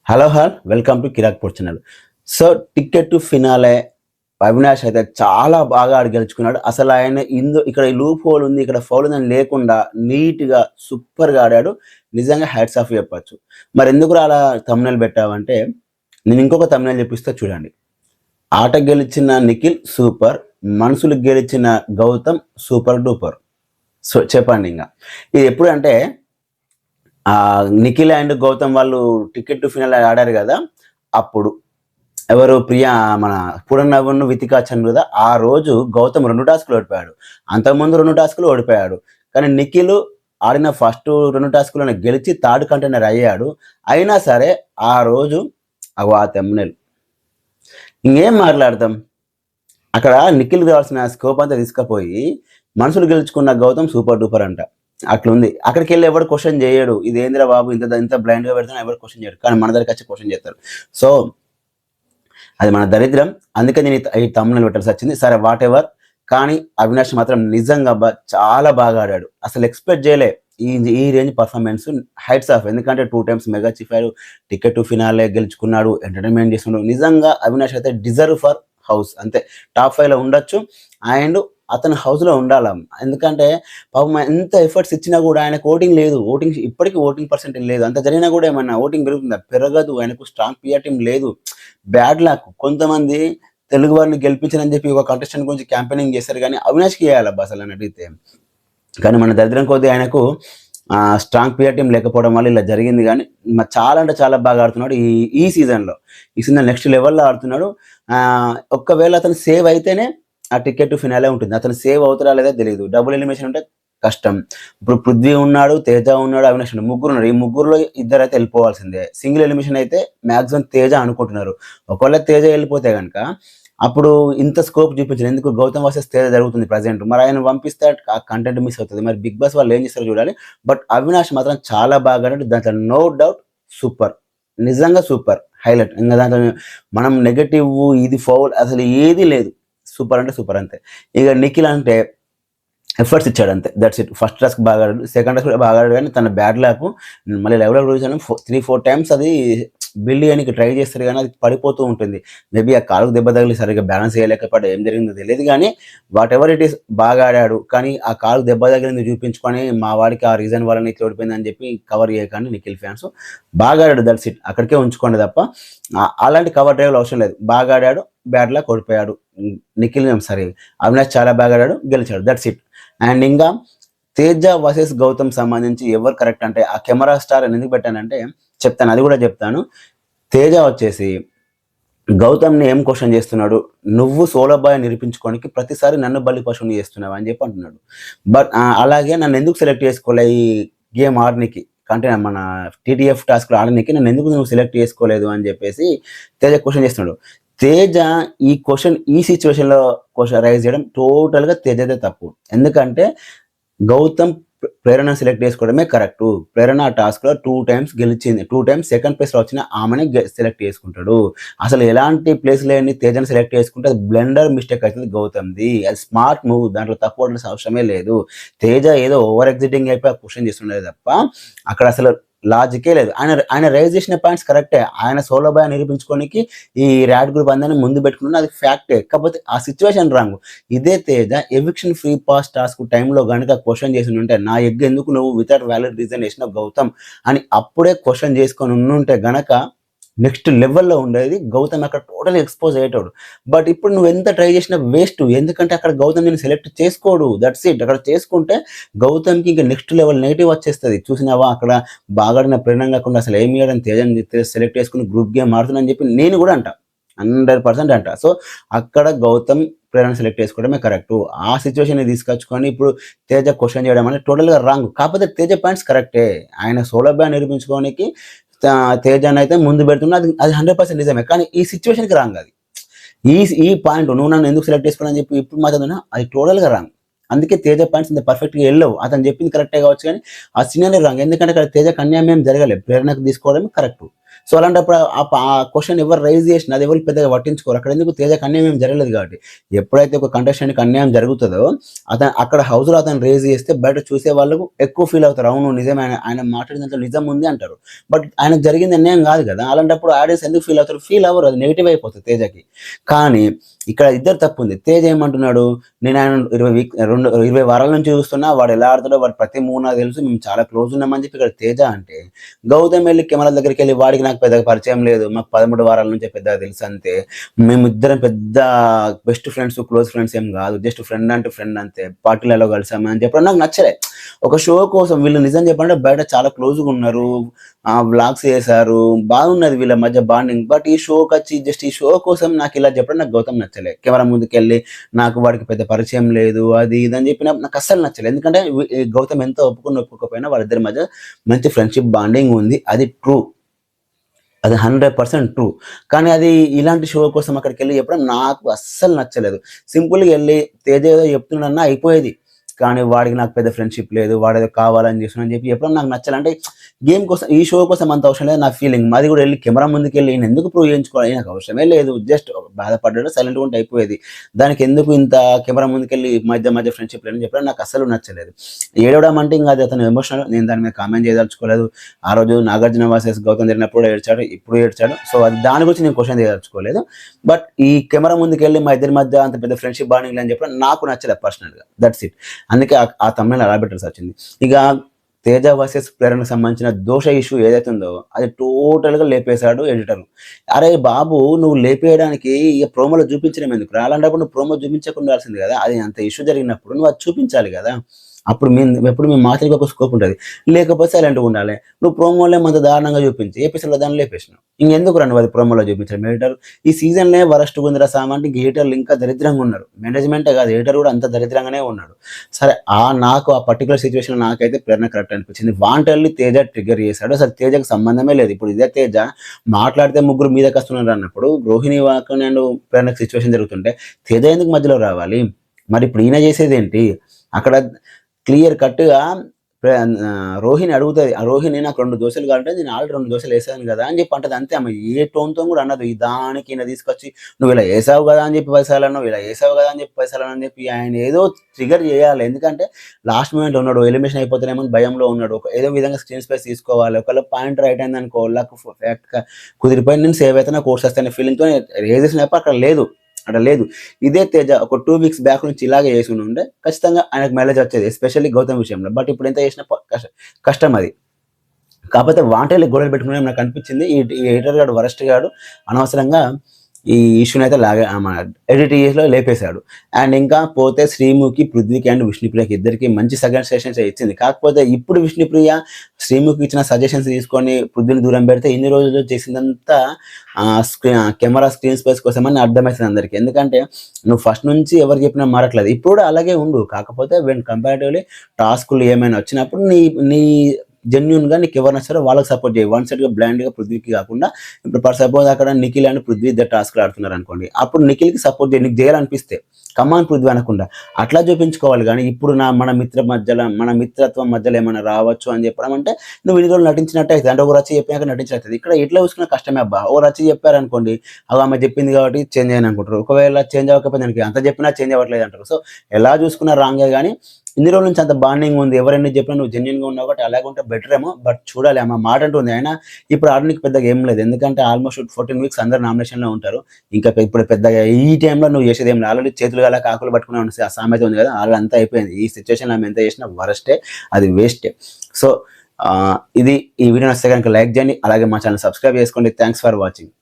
Hello welcome to Kirakpur channel. So ticket to finale Avinash అయితే చాలా బాగా ఆడి గెలుచుకున్నాడు. అసలు ఆయన ఇక్కడ ఈ లూప్ హోల్ ఉంది, ఇక్కడ ఫౌల్ ఉందని లేకుండా నీట్‌గా సూపర్‌గా ఆడాడు. నిజంగా హ్యాట్స్ ఆఫ్ చెప్పొచ్చు. మరి ఎందుకురా అలా థంబ్‌నెయిల్ పెట్టావంటే, నేను ఇంకొక థంబ్‌నెయిల్ చూపిస్తా చూడండి. ఆట గెలిచిన నిఖిల్ సూపర్, మనుషులు గెలిచిన గౌతమ్ సూపర్ డూపర్. సో చెప్పండింగ. ఇది ఎప్పుడంటే నిఖిల్ అండ్ గౌతమ్ వాళ్ళు టికెట్ టు ఫినాలే ఆడారు కదా! అప్పుడు ఎవరు మన పూర్ణనవ్వును వితికా చంద్రుద ఆ రోజు గౌతమ్ 2 టాస్క్‌లు ఓడిపోయాడు. అంతకుముందు 2 టాస్క్‌లు ఓడిపోయాడు. కానీ నిఖిల్ ఆడిన ఫస్ట్ 2 టాస్క్‌లోనే గెలిచి థర్డ్ కంటెండర్ అయ్యాడు. అయినా సరే ఆ రోజు ఆ థంబ్‌నెయిల్ ఇంకేం మాట్లాడతాం. అక్కడ నిఖిల్ కావాల్సిన స్కోప్ అంతా తీసుకుపోయి మనుషులు గెలుచుకున్న గౌతమ్ సూపర్ డూపర్ అంట. అట్లుంది. అక్కడికెళ్ళి ఎవడు క్వెషన్ చేయడు. ఇదేందిరా బాబు ఇంత బ్లైండ్‌గా పెడుతున్నావు ఎవరు క్వెషన్ చేయడు. కానీ మన దగ్గరికొచ్చి క్వెషన్ చేస్తారు. సో అది మన దరిద్రం. అందుకే నేను ఈ థంబ్‌నెయిల్ పెట్టాల్సొచ్చింది. సరే వాటెవర్. కానీ అవినాష్ మాత్రం నిజంగా చాలా బాగా ఆడాడు. అసలు ఎక్స్‌పెక్ట్ చేయలే. ఈ రేంజ్ పర్ఫార్మెన్స్ హైట్స్ ఆఫ్. ఎందుకంటే 2 టైమ్స్ మెగా చీఫ్ అయ్యాడు. టికెట్ టు ఫినాలే గెలుచుకున్నాడు. ఎంటర్‌టైన్‌మెంట్ చేస్తున్నాడు. నిజంగా అవినాష్ అయితే డిజర్వ్ ఫర్ హౌస్ అంతే. టాప్ 5లో ఉండొచ్చు. అండ్ అతను హౌస్‌లో ఉండాల. ఎందుకంటే పాపం ఎంత ఎఫర్ట్స్ ఇచ్చినా కూడా ఆయనకు ఓటింగ్ లేదు. ఇప్పటికి ఓటింగ్ పర్సెంటేజ్ లేదు. అంత జరిగినా కూడా ఏమన్నా ఓటింగ్ పెరుగుతుందా? పెరగదు. ఆయనకు స్ట్రాంగ్ పిఆర్ టీమ్ లేదు. Bad luck. కొంతమంది తెలుగు వారిని గెలిపించాలని చెప్పి ఒక కంటెస్టెంట్ గురించి క్యాంపెయినింగ్ చేశారు కానీ అవినాష్‌కి చేయాలబ్బా అసలు అని అడిగితే. కానీ మన దరిద్రం కొద్దీ ఆయనకు స్ట్రాంగ్ పిఆర్ టీమ్ లేకపోవడం వల్ల ఇలా జరిగింది. కానీ చాలా అంటే చాలా బాగా ఆడుతున్నాడు ఈ సీజన్‌లో. ఈ సీజన్ నెక్స్ట్ లెవెల్‌లో ఆడుతున్నాడు. ఒక్కవేళ అతను సేవ్ అయితేనే ఆ టికెట్ టు ఫినాలే ఉంటుంది. అతను సేవ్ అవుతాడా లేదా తెలీదు. డబుల్ ఎలిమినేషన్ ఉంటే కష్టం. ఇప్పుడు పృథ్వీ ఉన్నాడు, తేజ ఉన్నాడు, అవినాష్ ఉన్నాడు. ముగ్గురున్నారు. ఈ ముగ్గురులో ఇద్దరైతే వెళ్ళిపోవాల్సిందే. సింగిల్ ఎలిమినేషన్ అయితే మాక్సిమం తేజ అనుకుంటున్నారు. ఒకవేళ తేజ వెళ్ళిపోతే గనక అప్పుడు ఇంత స్కోప్ చూపించరు. ఎందుకు గౌతమ్ వర్సెస్ తేజ జరుగుతుంది ప్రెజెంట్. మరి ఆయన పంపిస్తే ఆ కంటెంట్ మిస్ అవుతది. మరి బిగ్ బాస్ వాళ్ళు ఏం చేస్తారో చూడాలి. బట్ అవినాష్ మాత్రం చాలా బాగా ఆడాడు. దాంట్లో నో డౌట్ సూపర్. నిజంగా సూపర్. హైలైట్. ఇంక దాంట్లో మనం నెగెటివ్ ఇది ఫౌల్ అసలు ఏది లేదు. సూపర్ అంటే సూపర్ అంతే. ఇక నిఖిల్ అంటే ఎఫర్ట్స్ ఇచ్చాడు అంతే. That's it. ఫస్ట్ టాస్క్ బాగా ఆడాడు. సెకండ్ టాస్క్ కూడా బాగా ఆడాడు. కానీ తన బ్యాడ్ లక్ మళ్ళీ లెవెల్‌లో చూసాను 3-4 టైమ్స్ అది బిల్డ్ చేయడానికి ట్రై చేస్తారు కానీ అది పడిపోతూ ఉంటుంది. మేబీ ఆ కాలుకు దెబ్బ తగిలి సరిగ్గా బ్యాలెన్స్ చేయలేకపోయాడు. ఏం జరిగిందో తెలియదు కానీ వాటెవర్ ఇట్ ఈస్ బాగా ఆడాడు. కానీ ఆ కాలుకు దెబ్బ తగిలింది చూపించుకొని మా వాడికి ఆ రీజన్ వల్లనే ఇట్లా ఓడిపోయిందని చెప్పి కవర్ చేయకండి నిఖిల్ ఫ్యాన్స్. బాగా ఆడాడు దట్స్ ఇట్. అక్కడికే ఉంచుకోండి తప్ప అలాంటి కవర్ డ్రైవ్‌లు అవసరం లేదు. బాగా ఆడాడు. బ్యాడ్ లక్ ఓడిపోయాడు. అవినాష్ చాలా బాగా ఆడాడు. గెలిచాడు. That's it. అండ్ ఇంకా తేజ వర్సెస్ గౌతమ్ సంబంధించి ఎవరు కరెక్ట్ అంటే ఆ కెమెరా స్టార్ అని ఎందుకు పెట్టానంటే చెప్తాను. అది కూడా చెప్తాను. తేజ వచ్చేసి గౌతమ్‌ని ఏం క్వెషన్ చేస్తున్నాడు? నువ్వు సోలో బాయ్ నిరూపించుకోనికి ప్రతిసారి నన్ను బలి పశువుని చేస్తున్నావు అని చెప్పి అంటున్నాడు. బట్ అలాగే నన్ను ఎందుకు సెలెక్ట్ చేసుకోలే ఈ గేమ్ ఆడనీకి మన టీటీఎఫ్ టాస్క్‌లో ఆడనీకి నన్ను ఎందుకు నువ్వు సెలెక్ట్ చేసుకోలేదు అని చెప్పేసి తేజ క్వెషన్ చేస్తున్నాడు. తేజ ఈ క్వెషన్ ఈ సిట్యుయేషన్‌లో క్వెషన్ రైజ్ చేయడం టోటల్‌గా తేజదే తప్పు. ఎందుకంటే గౌతమ్ ప్రేరణ సెలెక్ట్ చేసుకోవడమే కరెక్టు. ప్రేరణ ఆ టాస్క్‌లో 2 టైమ్స్ గెలిచింది. 2 టైమ్స్ సెకండ్ ప్లేస్‌లో వచ్చిన ఆమెనే సెలెక్ట్ చేసుకుంటాడు. అసలు ఎలాంటి ప్లేస్ లేని తేజని సెలెక్ట్ చేసుకుంటే అది బ్లెండర్ మిస్టేక్ అవుతుంది గౌతమ్‌ది. అది స్మార్ట్ మూవ్. దాంట్లో తప్పు పడాల్సిన అవసరమే లేదు. తేజ ఏదో ఓవర్ ఎగ్జిటింగ్ అయిపోయి క్వెషన్ చేస్తుండేది తప్ప అక్కడ అసలు లాజికే లేదు. ఆయన రైజ్ చేసిన పాయింట్స్ కరెక్టే. ఆయన సోలో బాయ్ నిరూపించుకోనికి ఈ ర్యాడ్ గ్రూప్ అందరిని ముందు పెట్టుకున్నా అది ఫ్యాక్టే. కాకపోతే ఆ సిట్యుయేషన్ రాంగ్. ఇదే Teja eviction free pass task టైంలో గనుక క్వెషన్ చేసి ఉంటే నా ఎగ్ ఎందుకు నువ్వు వితౌట్ వాలిడ్ రీజన్ చేసినావు గౌతమ్ అని అప్పుడే క్వెషన్ చేసుకొని ఉంటే గనక నెక్స్ట్ లెవెల్‌లో ఉండేది. గౌతమ్ అక్కడ టోటల్‌గా ఎక్స్‌పోజ్ అయ్యేటోడు. బట్ ఇప్పుడు నువ్వు ఎంత ట్రై చేసినా వేస్ట్. ఎందుకంటే అక్కడ గౌతమ్ నిన్ను సెలెక్ట్ చేసుకోడు. That's it. అక్కడ చేసుకుంటే గౌతమ్‌కి ఇంకా నెక్స్ట్ లెవెల్ నెగెటివ్ వచ్చేస్తది. చూసినావా అక్కడ బాగా ఆడిన ప్రేరణ కాకుండా అసలు ఏమి ఆడని తేజని సెలెక్ట్ చేసుకొని గ్రూప్ గేమ్ ఆడుతున్నా అని చెప్పి నేను కూడా అంటా. 100% అంటా. సో అక్కడ గౌతమ్ ప్రేరణ సెలెక్ట్ చేసుకోవడమే కరెక్టు. ఆ సిట్యుయేషన్‌ని తీసుకొచ్చుకొని ఇప్పుడు తేజ క్వెషన్ చేయడం అనేది టోటల్‌గా రాంగ్. కాకపోతే తేజ పాయింట్స్ కరెక్టే. ఆయన సోలో బాయ్ నిరూపించుకోనికి తేజనైతే ముందు పెడుతున్నా అది 100% నిజమే. కానీ ఈ సిట్యుయేషన్‌కి రాంగ్ అది. ఈ పాయింట్ నువ్వు నన్ను ఎందుకు సెలెక్ట్ చేసుకోవాలని చెప్పి ఇప్పుడు మాట్లాడుతున్నా అది టోటల్‌గా రాంగ్. అందుకే తేజ పాయింట్స్ ఇంత పర్ఫెక్ట్గా వెళ్ళవు. అతను చెప్పింది కరెక్టే కావచ్చు కానీ ఆ సీనియర్ రాంగ్. ఎందుకంటే అక్కడ తేజకు అన్యాయం ఏం జరగలేదు, ప్రేరణకు తీసుకోవడం కరెక్ట్. సో అలాంటప్పుడు ఆ క్వశ్చన్ ఎవరు రైజ్ చేసినా అది ఎవరు పెద్దగా పట్టించుకోరు. అక్కడ ఎందుకు తేజకు అన్యాయం ఏం జరగలేదు కాబట్టి. ఎప్పుడైతే ఒక కంటెస్టెంట్కి అన్యాయం జరుగుతుందో అక్కడ హౌస్లో అతను రేజ్ చేస్తే బయట చూసే వాళ్ళకు ఎక్కువ ఫీల్ అవుతారు. అవును నిజమే, ఆయన మాట్లాడిన దాంట్లో నిజం ఉంది అంటారు. బట్ ఆయనకు జరిగింది అన్యాయం కాదు కదా. అలాంటప్పుడు ఆడియన్స్ ఎందుకు ఫీల్ అవుతారు? ఫీల్ అవ్వరు, అది నెగిటివ్ అయిపోతుంది తేజకి. కానీ ఇక్కడ ఇద్దరు తప్పు ఉంది. తేజ ఏమంటున్నాడు, నేను ఆయన 20 వారాల నుంచి చూస్తున్నా, వాడు ఎలా ఆడుతాడో వాడు ప్రతి మూవ్ నాకు తెలుసు, మేము చాలా క్లోజ్ ఉన్నామని చెప్పి ఇక్కడ తేజ అంటే, గౌతమ్ వెళ్ళి కెమెరా దగ్గరికి వెళ్ళి వాడికి నాకు పెద్దగా పరిచయం లేదు, మాకు 13 వారాల నుంచే పెద్దగా తెలుసు అంతే, మేమిద్దరం పెద్ద బెస్ట్ ఫ్రెండ్స్ క్లోజ్ ఫ్రెండ్స్ ఏం కాదు, జస్ట్ ఫ్రెండ్ అంటే ఫ్రెండ్ అంతే, పార్టీలలో కలిసాము అని చెప్పడం నాకు నచ్చలే. ఒక షో కోసం వీళ్ళు నిజం చెప్పంటే బయట చాలా క్లోజ్గా ఉన్నారు, వ్లాగ్స్ చేశారు, బాగున్నది వీళ్ళ మధ్య బాండింగ్. బట్ ఈ షోకి వచ్చి జస్ట్ ఈ షో కోసం నాకు ఇలా చెప్పడం నాకు గౌతమ్ నచ్చలే. కెమెరా ముందుకు వెళ్ళి నాకు వాడికి పెద్ద పరిచయం లేదు అది ఇది అని చెప్పిన నాకు అస్సలు నచ్చలేదు. ఎందుకంటే గౌతమ్ ఎంత ఒప్పుకోకపోయినా వాళ్ళిద్దరి మధ్య మంచి ఫ్రెండ్షిప్ బాండింగ్ ఉంది, అది ట్రూ, అది 100% ట్రూ. కానీ అది ఇలాంటి షో కోసం అక్కడికి వెళ్ళి చెప్పడం నాకు అస్సలు నచ్చలేదు. సింపుల్గా వెళ్ళి తేజ ఏదో చెప్తున్నాడన్నా అయిపోయేది, కానీ వాడికి నాకు పెద్ద ఫ్రెండ్షిప్ లేదు, వాడేదో కావాలని చేస్తున్నాను చెప్పి చెప్పడం నాకు నచ్చలేదు. అంటే గేమ్ కోసం ఈ షో కోసం అంత అవసరం లేదు నా ఫీలింగ్. మాది కూడా వెళ్ళి కెమెరా ముందుకు వెళ్ళి నేను ఎందుకు ప్రూవ్ చేయించుకోవాలి, నాకు అవసరమే లేదు, జస్ట్ బాధపడ్డాడు సైలెంట్గా ఉంటే అయిపోయేది, దానికి ఎందుకు ఇంత కెమెరా ముందుకెళ్ళి మధ్య ఫ్రెండ్షిప్ లేదని చెప్పడం నాకు అస్సలు నచ్చలేదు. ఏడవడం అంటే ఇంకా అది అతను ఎమోషనల్, నేను దాని మీద కామెంట్ చేయదలుచుకోలేదు. ఆ రోజు నాగార్జున వర్సెస్ గౌతమ్ జరిగినప్పుడు ఏడ్చాడు, ఇప్పుడు ఏడ్చాడు, సో అది దాని గురించి నేను క్వశ్చన్ చేయదలుచుకోలేదు. బట్ ఈ కెమెరా ముందుకు వెళ్ళి మా ఇద్దరి మధ్య అంత పెద్ద ఫ్రెండ్షిప్ బాండింగ్ అని చెప్పడం నాకు నచ్చలేదు పర్సనల్గా, దట్స్ ఇట్. అందుకే ఆ తమిళ అలా పెట్టాల్సి వచ్చింది. ఇక తేజ వర్సెస్ ప్రేరణకు సంబంధించిన దోష ఇష్యూ ఏదైతే ఉందో అది టోటల్గా లేపేశాడు ఎడిటర్. అరే బాబు, నువ్వు లేపేయడానికి ఇక ప్రోమోలో చూపించడం ఎందుకు? అలాంటప్పుడు నువ్వు ప్రోమో చూపించకుండా కదా, అది అంత ఇష్యూ జరిగినప్పుడు నువ్వు అది చూపించాలి కదా. అప్పుడు ఎప్పుడు మేము మాత్రమే ఒక స్కోప్ ఉంటుంది, లేకపోతే సైలెంట్గా ఉండాలి. నువ్వు ప్రోమోలో అంత దారుణంగా చూపించి ఎపిసోడ్లో దాన్ని లేపేసినావు, ఇంకెందుకు రండి అది ప్రోమోలో చూపించారు. ఎడిటర్ ఈ సీజన్లే వరస్ట్ ఉందిరా సామంటే ఇంక ఎడిటర్లు ఇంకా దరిద్రంగా ఉన్నారు, మేనేజ్మెంటే కాదు ఎడిటర్ కూడా అంత దరిద్రంగానే ఉన్నాడు. సరే నాకు ఆ పర్టికులర్ సిచ్యువేషన్ నాకైతే ప్రేరణ కరెక్ట్ అనిపించింది. వాంటెల్ని తేజ ట్రిగ్గర్ చేశాడు, అసలు తేజకు సంబంధమే లేదు. ఇప్పుడు ఇదే తేజ మాట్లాడితే ముగ్గురు మీదకి వస్తున్నారు అన్నప్పుడు రోహిణి వాక్ నేను ప్రేరణకు సిచ్యువేషన్ జరుగుతుంటే తేజ ఎందుకు మధ్యలో రావాలి? మరి ఇప్పుడు ఈయన చేసేది ఏంటి? అక్కడ క్లియర్ కట్గా రోహిణి అడుగుతుంది, ఆ రోహిణి నాకు 2 దోశలు కావాలంటే నేను ఆల్రెడీ 2 దోశలు వేసాను కదా అని చెప్పి అంటది, అంతే. ఆమె ఏ టోన్తో కూడా అన్నది. దానికి ఈయన తీసుకొచ్చి నువ్వు ఇలా వేసావు కదా అని చెప్పి పైసలను, ఇలా వేసావు కదా అని చెప్పి పైసలను అని చెప్పి ఆయన ఏదో ట్రిగర్ చేయాలి. ఎందుకంటే లాస్ట్ మూమెంట్లో ఉన్నాడు, ఎలిమినేషన్ అయిపోతేనేమో భయంలో ఉన్నాడు, ఏదో విధంగా స్క్రీన్ స్పేస్ తీసుకోవాలి. ఒకవేళ పాయింట్ రైట్ అయింది అనుకో, వాళ్ళకు ఫ్యాక్ట్గా కుదిరిపోయి నేను సేవ్ అయితే కోర్స్ వస్తానే ఫీలింగ్తో రేజేసినప్పుడు అక్కడ లేదు. ఇదే తేజ ఒక 2 వీక్స్ బ్యాక్ నుంచి ఇలాగే చేసి ఉండే ఖచ్చితంగా ఆయనకు మైలేజ్ వచ్చేది, ఎస్పెషల్లీ గౌతమ్ విషయంలో. బట్ ఇప్పుడు ఎంత చేసినా కష్టం అది. కాకపోతే వాంటేళ్ళకి గొడవలు పెట్టుకునే నాకు అనిపించింది ఈ ఎడిటర్ గాడు వరస్ట్ గాడు అనవసరంగా ఈ ఇష్యూని అయితే మన ఎడిటీలో లేపేశాడు. అండ్ ఇంకా పోతే శ్రీముఖి, పృథ్వీకి అండ్ విష్ణుప్రియకి ఇద్దరికి మంచి సజెషన్స్ ఇచ్చింది. కాకపోతే ఇప్పుడు విష్ణుప్రియ శ్రీముఖి ఇచ్చిన సజెషన్స్ తీసుకొని పృథ్వీని దూరం పెడితే ఇన్ని రోజులు చేసిందంతా కెమెరా స్క్రీన్ స్పేస్ కోసం అని అర్థమవుతుంది అందరికీ. ఎందుకంటే నువ్వు ఫస్ట్ నుంచి ఎవరు చెప్పినా మారట్లేదు, ఇప్పుడు కూడా అలాగే ఉండు. కాకపోతే వెన్ కంపారిటివ్లీ టాస్కులు ఏమైనా వచ్చినప్పుడు నీ జెన్యున్గా నీకు ఎవరు నచ్చారో వాళ్ళకి సపోర్ట్ చేయి. వన్ సైడ్గా బ్లైండ్గా పృథ్వీకి కాకుండా, ఇప్పుడు సపోజ్ అక్కడ నిఖిల్ అండ్ పృథ్వీ ఇద్దరు టాస్క్లు ఆడుతున్నారు అనుకోండి, అప్పుడు నిఖిల్కి సపోర్ట్ చేయి, నీకు చేయాలనిపిస్తే కమాన్ పృథ్వీ అనకుండా అట్లా చూపించుకోవాలి. కానీ ఇప్పుడు మన మిత్రత్వం మధ్యలో ఏమైనా రావచ్చు అని చెప్పడం అంటే నువ్వు ఇన్ని రోజులు నటించినట్టు అవుతుంది. అంటే ఒక రచ్చి చెప్పాక నటించినట్టు. ఇక్కడ ఎట్లా చూసుకున్న కష్టమే అబ్బా. ఓ రచ్చి చెప్పారనుకోండి, అవి ఆమె చెప్పింది కాబట్టి చేంజ్ అయ్యని అనుకుంటారు. ఒకవేళ చేంజ్ అవ్వకపోతే దానికి అంత చెప్పినా చేంజ్ అవ్వట్లేదు అంటారు. సో ఎలా చూసుకున్నా రాంగే. కానీ ఇన్ని రోజుల నుంచి అంత బాండింగ్ ఉంది, ఎవరైనా చెప్పినా నువ్వు జెన్యున్గా ఉన్నావు కాబట్టి అలాగే ఉంటే బెటర్ ఏమో. బట్ చూడాలి, ఆమె మాట అంటుంది. అయినా ఇప్పుడు ఆడడానికి పెద్దగా ఏం లేదు, ఎందుకంటే ఆల్మోస్ట్ 14 వీక్స్ అందరు నామినేషన్లో ఉంటారు. ఇంకా ఇప్పుడు పెద్దగా ఈ టైంలో నువ్వు చేసేది ఏం లేదు. ఆల్రెడీ చేతులు గల కాకులు పట్టుకునే ఆ సామెత ఉంది కదా, ఆల్రెడీ అంతా అయిపోయింది. ఈ సిచ్యువేషన్లో ఆమె ఎంత చేసినా వరస్టే, అది వేస్టే. సో ఈ వీడియో నచ్చితే కనుక లైక్ చేయండి, అలాగే మా ఛానల్ సబ్స్క్రైబ్ చేసుకోండి. Thanks for watching.